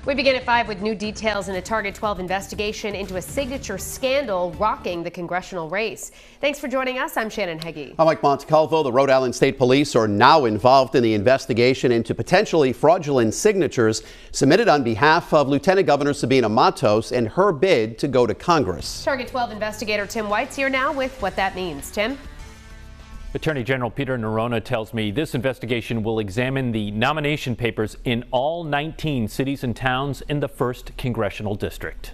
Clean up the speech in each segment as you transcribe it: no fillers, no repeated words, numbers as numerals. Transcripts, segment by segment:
We begin at 5 with new details in a Target 12 investigation into a signature scandal rocking the congressional race. Thanks for joining us. I'm Shannon Heggie. I'm Mike Montecalvo. The Rhode Island State Police are now involved in the investigation into potentially fraudulent signatures submitted on behalf of Lieutenant Governor Sabina Matos and her bid to go to Congress. Target 12 investigator Tim White's here now with what that means. Tim? Attorney General Peter Nerona tells me this investigation will examine the nomination papers in all 19 cities and towns in the 1st Congressional District.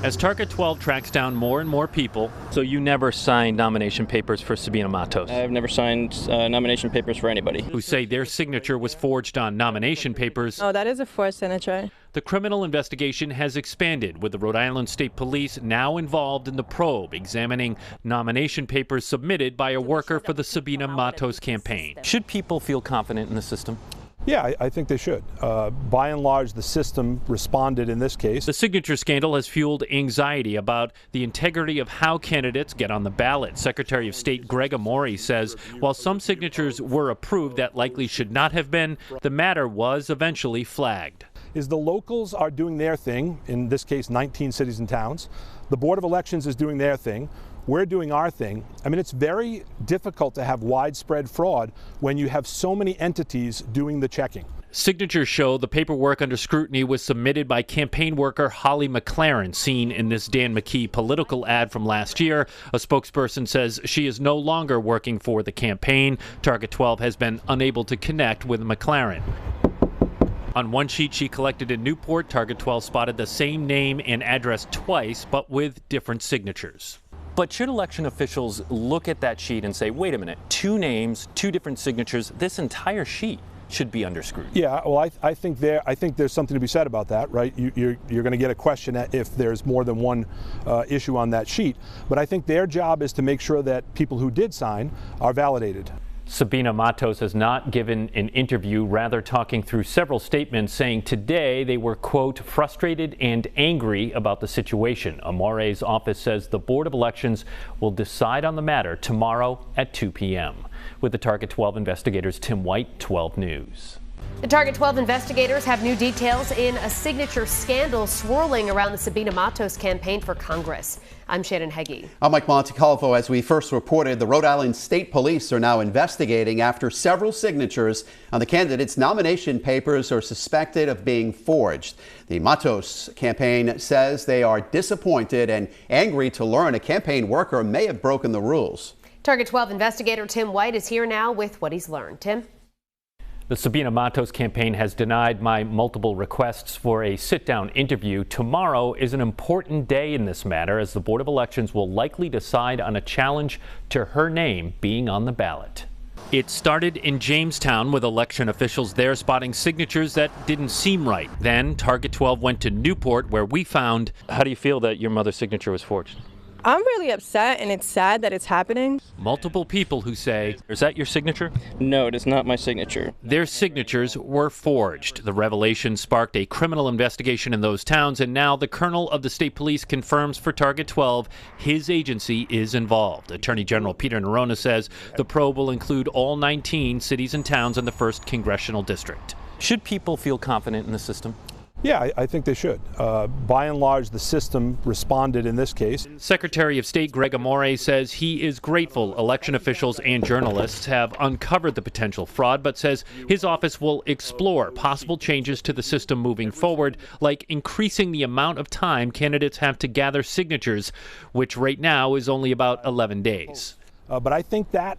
As Target 12 tracks down more and more people. So you never signed nomination papers for Sabina Matos? I've never signed nomination papers for anybody. Who say their signature was forged on nomination papers. Oh, that is a forged signature. The criminal investigation has expanded, with the Rhode Island State Police now involved in the probe, examining nomination papers submitted by a worker for the Sabina Matos campaign. Should people feel confident in the system? Yeah, I think they should. By and large, the system responded in this case. The signature scandal has fueled anxiety about the integrity of how candidates get on the ballot. Secretary of State Greg Amore says while some signatures were approved that likely should not have been, the matter was eventually flagged. Is the locals are doing their thing, in this case 19 cities and towns. The Board of Elections is doing their thing. We're doing our thing. I mean, it's very difficult to have widespread fraud when you have so many entities doing the checking. Signatures show the paperwork under scrutiny was submitted by campaign worker Holly McLaren, seen in this Dan McKee political ad from last year. A spokesperson says she is no longer working for the campaign. Target 12 has been unable to connect with McLaren. On one sheet she collected in Newport, Target 12 spotted the same name and address twice, but with different signatures. But should election officials look at that sheet and say, wait a minute, 2 names, 2 different signatures, this entire sheet should be under scrutiny? Yeah, well, I think there's something to be said about that, right? You're going to get a question if there's more than one issue on that sheet. But I think their job is to make sure that people who did sign are validated. Sabina Matos has not given an interview, rather talking through several statements saying today they were, quote, frustrated and angry about the situation. Amore's office says the Board of Elections will decide on the matter tomorrow at 2 p.m. With the Target 12 investigators, Tim White, 12 News. The Target 12 investigators have new details in a signature scandal swirling around the Sabina Matos campaign for Congress. I'm Shannon Heggie. I'm Mike Montecalvo. As we first reported, the Rhode Island State Police are now investigating after several signatures on the candidates' nomination papers are suspected of being forged. The Matos campaign says they are disappointed and angry to learn a campaign worker may have broken the rules. Target 12 investigator Tim White is here now with what he's learned. Tim? The Sabina Matos campaign has denied my multiple requests for a sit-down interview. Tomorrow is an important day in this matter, as the Board of Elections will likely decide on a challenge to her name being on the ballot. It started in Jamestown, with election officials there spotting signatures that didn't seem right. Then Target 12 went to Newport, where we found... How do you feel that your mother's signature was forged? I'm really upset, and it's sad that it's happening. Multiple people who say, is that your signature? No, it is not my signature. Their signatures were forged. The revelation sparked a criminal investigation in those towns, and now the colonel of the state police confirms for Target 12 his agency is involved. Attorney General Peter Nerona says the probe will include all 19 cities and towns in the 1st Congressional District. Should people feel confident in the system? Yeah, I think they should. By and large, the system responded in this case. Secretary of State Greg Amore says he is grateful election officials and journalists have uncovered the potential fraud, but says his office will explore possible changes to the system moving forward, like increasing the amount of time candidates have to gather signatures, which right now is only about 11 days. But I think that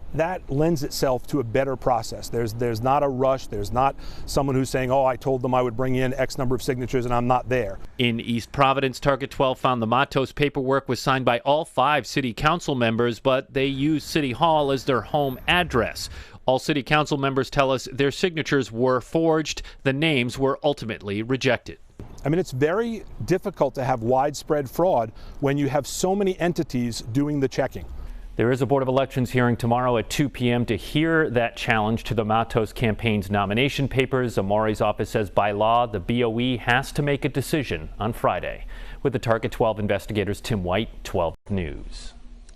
lends itself to a better process. There's not a rush. There's not someone who's saying, oh, I told them I would bring in X number of signatures and I'm not there. In East Providence, Target 12 found the Matos paperwork was signed by all 5 city council members, but they used City Hall as their home address. All city council members tell us their signatures were forged. The names were ultimately rejected. I mean, it's very difficult to have widespread fraud when you have so many entities doing the checking. There is a Board of Elections hearing tomorrow at 2 p.m. to hear that challenge to the Matos campaign's nomination papers. Amore's office says by law, the BOE has to make a decision on Friday. With the Target 12 investigators, Tim White, 12 News.